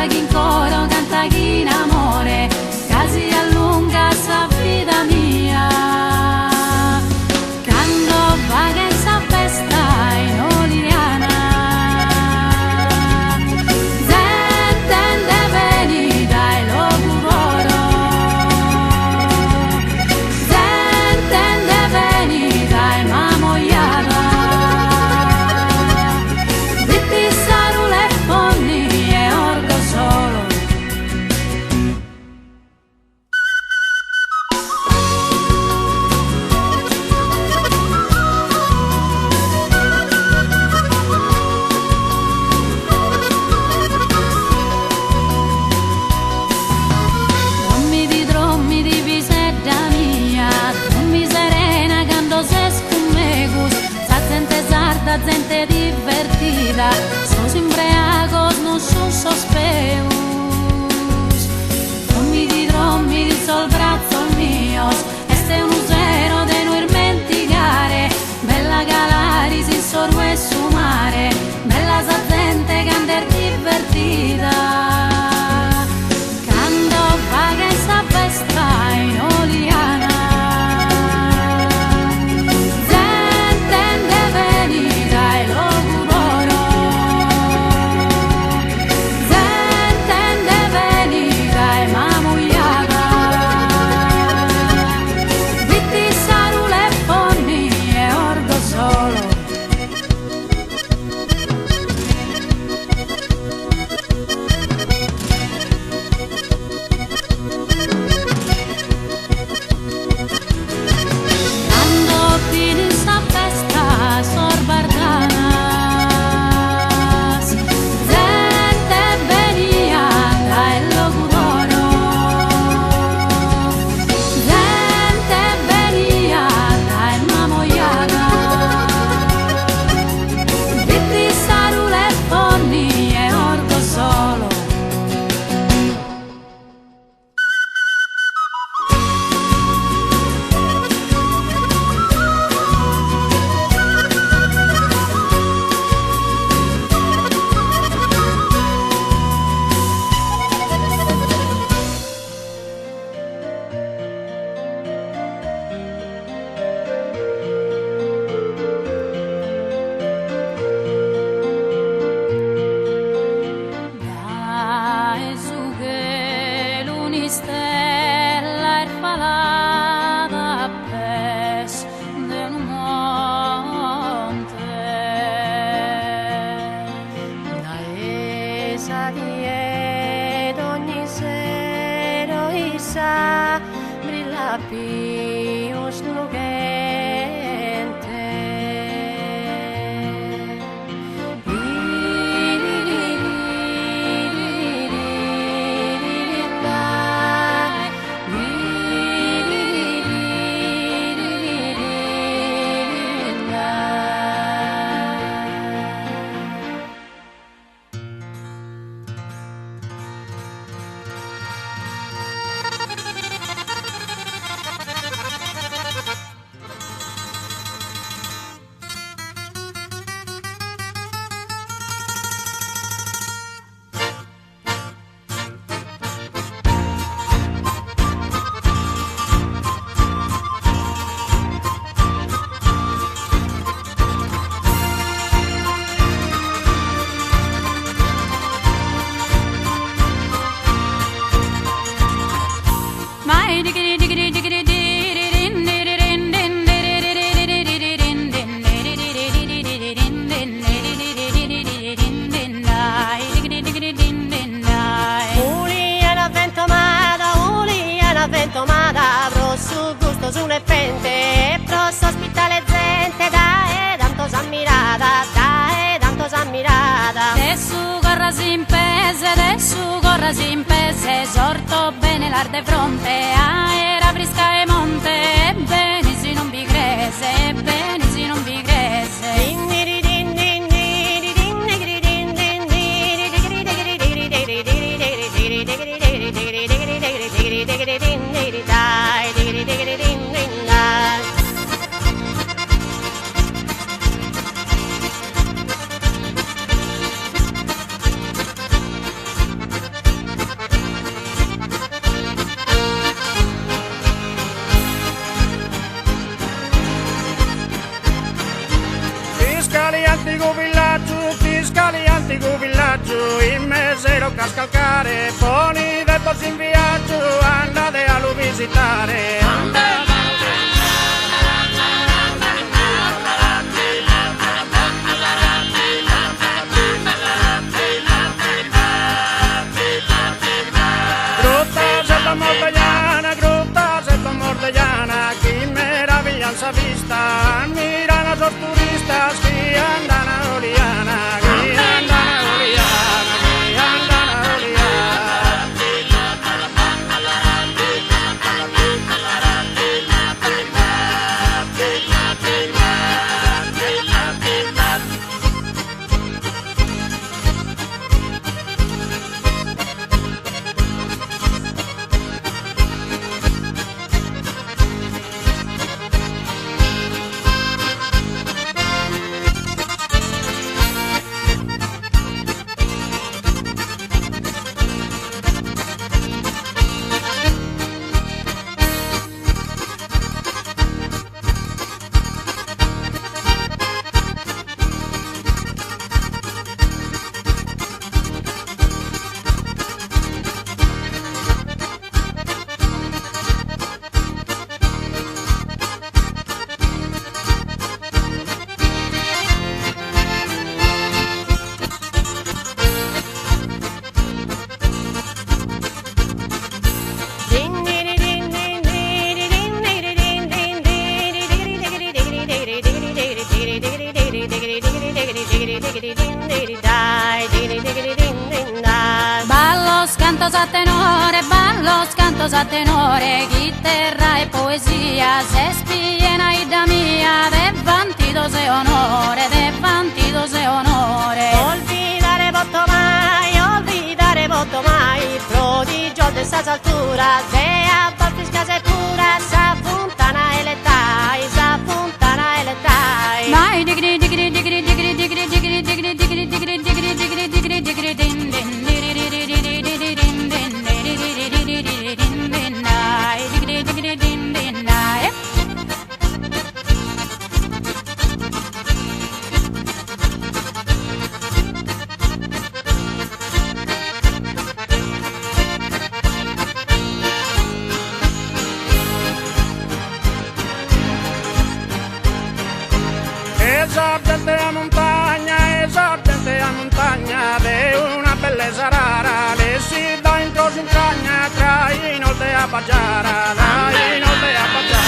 canta chi in coro, canta chi in amore, che si allunga sa vita mia. Quando va che sa festa in Oliana, sentende venita e lo cuvoro, sentende venita e mamoiata, vitti sarule e fonni e orgo solo. Drommi di pisedda mia, drommi serena quando se scummegus, sa gente sarda, gente divertita, sos imbriacos, non son sospeus. Drommi di sol braccio mios, este un usero de no irmentigare, bella Calaris in sorbo e su mare, bella sa gente cander divertita. Va che sa festa in Oliana, sentende venita e lo cuvoro, sentende venita e mamuiata, vitti sarule e fonni e orgo solo. Quando fini sta festa sorbardanas, sente veniata e lo cuvoro, sente veniata e mamoiata, vitti sarule e fonni e orgo solo. Dai su che l'unistella è falata a pes de un monte, da esa diet ogni sera isa brilla più slugente. Su gusto su ne pente, prosso ospita le gente, dai, tanto s'ammirata, dai, tanto s'ammirata. De su corra si impese, sorto bene l'arde fronte, era brisca e monte, ebbene si non vi crese, ebbene si non vi crese. Fiscali antico villaggio, in mesero cascalcare, poni del posto in viaggio, andate a lo visitare. Gruta Selva Mortellana, que meravillosa vista, miran a los turistas que andan a Oliana, que andan a Oliana, que andan a Oliana. Ballo a tenore, chitarra e poesia, se spiena ida mia, de vantidos e onore, de vantidos e onore. Olvidare voto mai, prodigio de estas alturas, de a Fisca se pura, sa fontana e le tai, sa fontana e le tai. Mai digri digri digri digri digri digri digri digri digri digri digri digri digri din din digri digri digri digri din din digri digri digri din din dai digri digri din din dai. Esordiente a montagna, de una bellezza rara, le si dà in cosa in tragna, tra i notte a baciare, tra i notte a baciare.